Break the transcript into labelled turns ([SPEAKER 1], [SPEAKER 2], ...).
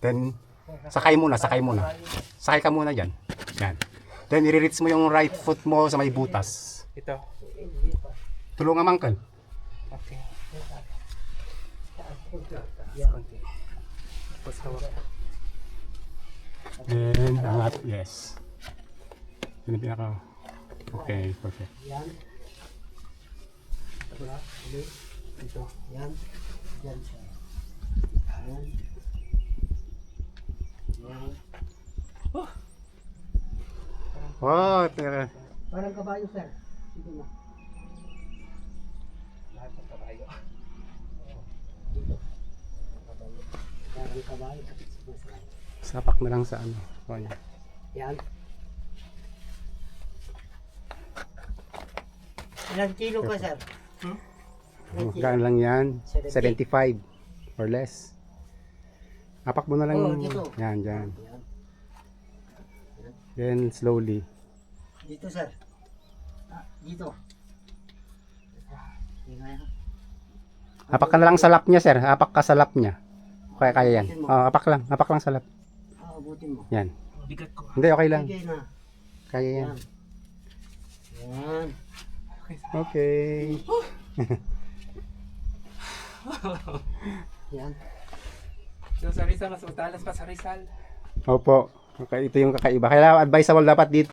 [SPEAKER 1] Then, sakay muna. Sakay ka muna dyan. Yan. Then, i-reach mo yung right foot mo sa may butas.
[SPEAKER 2] Ito.
[SPEAKER 1] Tulungan mangkal.
[SPEAKER 2] Okay. Konti. Tapos hawak.
[SPEAKER 1] Then, angat. Yes. Yun ang pinaka... Okay, perfect.
[SPEAKER 3] Yan.
[SPEAKER 2] Ito.
[SPEAKER 3] Yan. Yan siya. Yan. Yan.
[SPEAKER 1] Oh, tira.
[SPEAKER 3] Parang kabayo, sir. Sige na.
[SPEAKER 2] Lahat ng kabayo.
[SPEAKER 3] Dito. Kabayo. Parang kabayo. Sige, sir.
[SPEAKER 1] Sapak na lang sa ano. Oh, yan.
[SPEAKER 3] Yan. Ilang kilo ka, sir?
[SPEAKER 1] Magkano lang yan?
[SPEAKER 3] 70.
[SPEAKER 1] 75 or less. Apak mo na lang.
[SPEAKER 3] Oh, dito.
[SPEAKER 1] Yan, dyan.
[SPEAKER 3] Yan.
[SPEAKER 1] Then slowly.
[SPEAKER 3] Dito, sir. Dito. Yan.
[SPEAKER 1] Apak ka na lang sa lap niya, sir. Apak ka sa lap niya. Kaya yan. Oh, apak lang. Apak lang sa lap.
[SPEAKER 3] Abutin mo.
[SPEAKER 1] Yan.
[SPEAKER 2] Bigat ko.
[SPEAKER 1] Hindi, okay lang.
[SPEAKER 3] Sige na.
[SPEAKER 1] Kaya yan.
[SPEAKER 3] Yan.
[SPEAKER 1] Okay.
[SPEAKER 3] Yan.
[SPEAKER 2] So, sa Rizal, mas matalas pa sa Rizal.
[SPEAKER 1] Opo. Okay, ito yung kakaiba. Kaya advisable dapat dito.